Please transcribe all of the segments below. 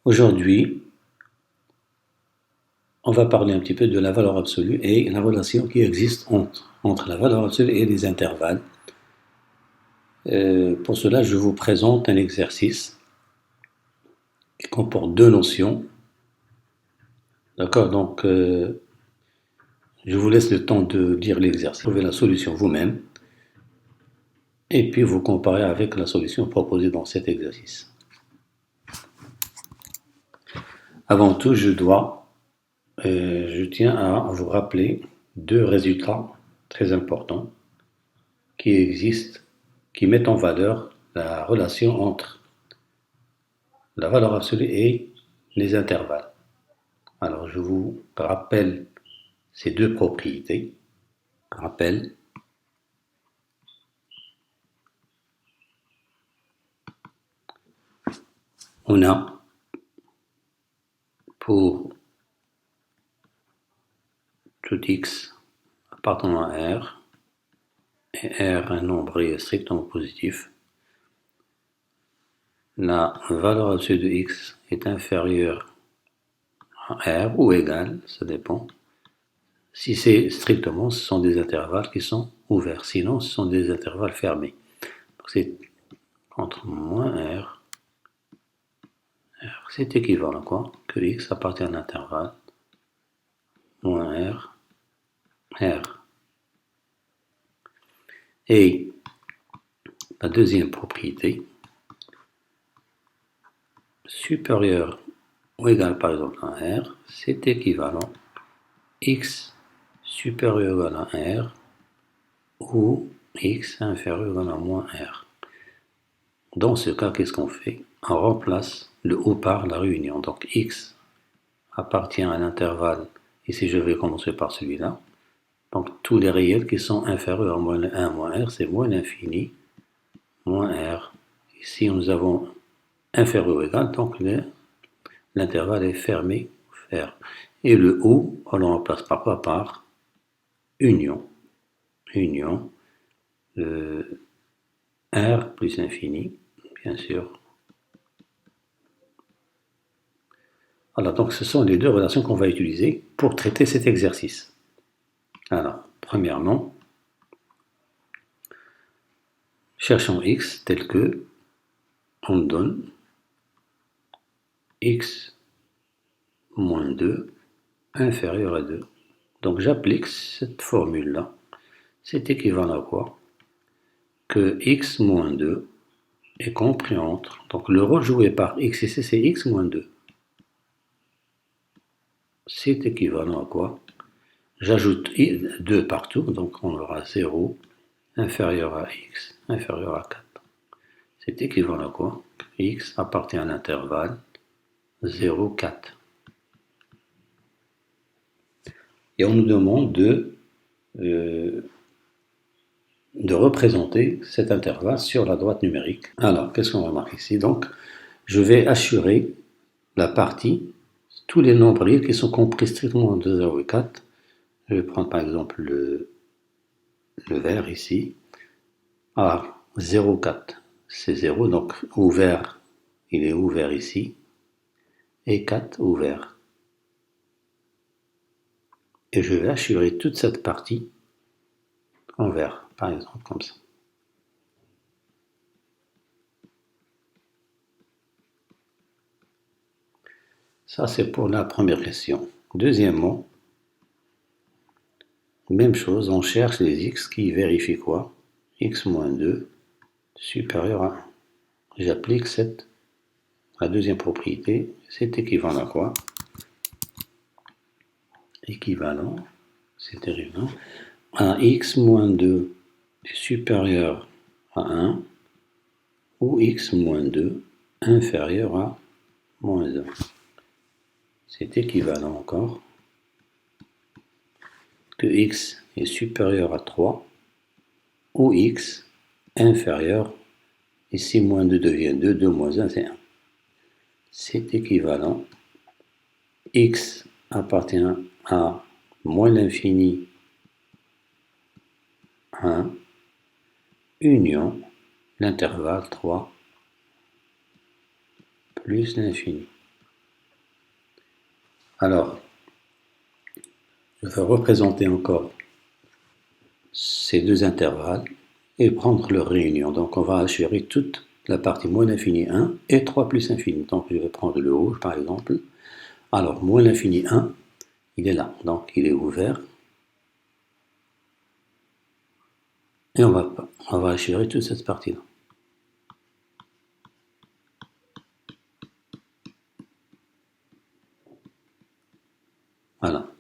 Aujourd'hui, on va parler un petit peu de la valeur absolue et la relation qui existe entre la valeur absolue et les intervalles. Pour cela, je vous présente un exercice qui comporte deux notions. D'accord, donc je vous laisse le temps de lire l'exercice, trouver la solution vous-même et puis vous comparer avec la solution proposée dans cet exercice. Avant tout, je tiens à vous rappeler deux résultats très importants qui existent, qui mettent en valeur la relation entre la valeur absolue et les intervalles. Alors, je vous rappelle ces deux propriétés. Rappel. On a pour tout x appartenant à R, et R un nombre strictement positif, la valeur absolue de x est inférieure à R ou égale, ça dépend. Si c'est strictement, ce sont des intervalles qui sont ouverts. Sinon, ce sont des intervalles fermés. Donc c'est entre moins R, c'est équivalent à quoi? Que x appartient à un intervalle moins R, R. Et la deuxième propriété, supérieure ou égale par exemple à R, c'est équivalent x supérieur ou égal à R ou x inférieur ou égal à moins R. Dans ce cas, qu'est-ce qu'on fait? On remplace le haut par la réunion. Donc x appartient à l'intervalle, ici je vais commencer par celui-là. Donc tous les réels qui sont inférieurs à moins 1 moins R, c'est moins l'infini, moins R. Ici nous avons inférieur ou égal, donc l'intervalle est fermé, fer. Et le haut, on le remplace par quoi? Par union. Union, R plus infini, bien sûr. Voilà, donc ce sont les deux relations qu'on va utiliser pour traiter cet exercice. Alors, premièrement, cherchons x tel que on donne x moins 2 inférieur à 2. Donc j'applique cette formule-là. C'est équivalent à quoi? Que x moins 2 est compris entre, donc le rôle joué par x ici c'est x moins 2. C'est équivalent à quoi? J'ajoute 2 partout, donc on aura 0 inférieur à x inférieur à 4. C'est équivalent à quoi? X appartient à l'intervalle 0, 4. Et on nous demande de représenter cet intervalle sur la droite numérique. Alors, qu'est-ce qu'on remarque ici? Donc, je vais assurer la partie, tous les nombres réels qui sont compris strictement entre 0 et 4. Je vais prendre par exemple le vert ici. Alors, 0, 4, c'est 0, donc ouvert, il est ouvert ici, et 4 ouvert. Et je vais assurer toute cette partie en vert, par exemple, comme ça. Ça, c'est pour la première question. Deuxièmement, même chose, on cherche les x qui vérifient quoi? X moins 2 supérieur à 1. J'applique la deuxième propriété, c'est équivalent à quoi? Équivalent, c'est équivalent à x moins 2 est supérieur à 1 ou x moins 2 inférieur à moins 1. C'est équivalent encore que x est supérieur à 3 ou x inférieur, ici moins 2 devient 2, 2 moins 1 c'est 1. C'est équivalent, x appartient à moins l'infini 1, union, l'intervalle 3 plus l'infini. Alors, je vais représenter encore ces deux intervalles et prendre leur réunion. Donc on va assurer toute la partie moins l'infini 1 et 3 plus infini. Donc je vais prendre le rouge par exemple. Alors moins l'infini 1, il est là, donc il est ouvert. Et on va assurer toute cette partie-là. Voilà.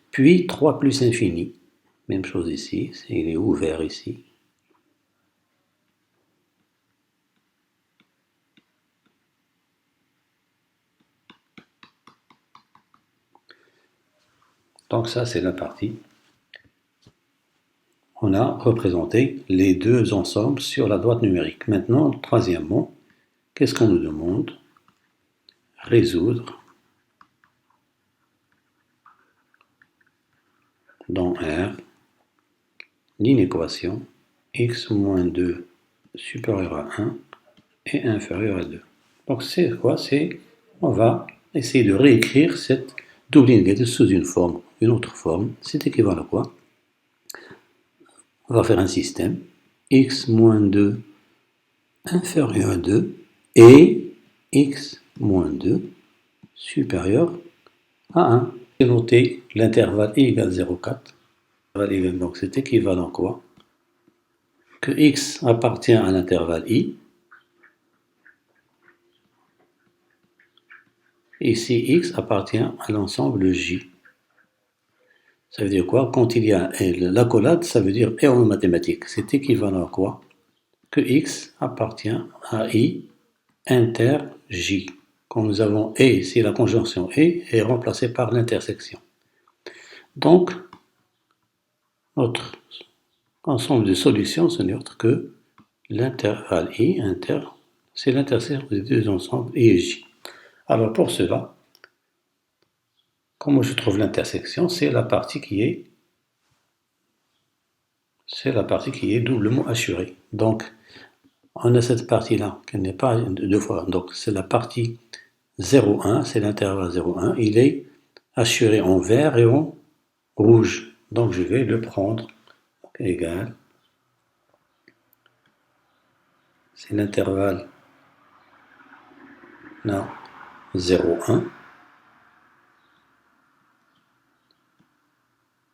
Puis 3 plus infini, même chose ici, il est ouvert ici. Donc ça c'est la partie. On a représenté les deux ensembles sur la droite numérique. Maintenant, troisièmement, qu'est-ce qu'on nous demande? Résoudre dans R l'inéquation x moins 2 supérieur à 1 et inférieur à 2. Donc c'est quoi? On va essayer de réécrire cette double inégalité sous une autre forme. C'est équivalent à quoi? On va faire un système x moins 2 inférieur à 2 et x moins 2 supérieur à 1. J'ai noté l'intervalle i égale 0,4. Donc c'est équivalent à quoi? Que x appartient à l'intervalle i. Ici, x appartient à l'ensemble J. Ça veut dire quoi? Quand il y a l'accolade, ça veut dire et en mathématiques. C'est équivalent à quoi? Que x appartient à i inter J. Quand nous avons et ici, la conjonction et est remplacée par l'intersection. Donc, notre ensemble de solutions, ce n'est autre que l'intervalle i inter, c'est l'intersection des deux ensembles i et j. Alors pour cela, comment je trouve l'intersection? C'est la partie qui est doublement assurée. Donc, on a cette partie-là qui n'est pas deux fois. Donc, c'est la partie 0,1, c'est l'intervalle 0,1. Il est assuré en vert et en rouge. Donc, je vais le prendre égal. C'est l'intervalle 0,1.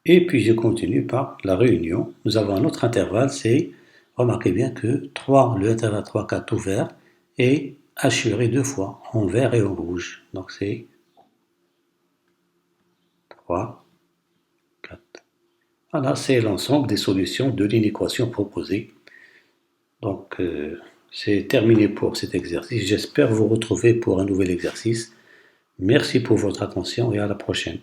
Et puis je continue par la réunion. Nous avons un autre intervalle, c'est, remarquez bien que 3, le intervalle 3, 4 ouvert, est assuré deux fois, en vert et en rouge. Donc c'est 3, 4. Voilà, c'est l'ensemble des solutions de l'inéquation proposée. Donc c'est terminé pour cet exercice. J'espère vous retrouver pour un nouvel exercice. Merci pour votre attention et à la prochaine.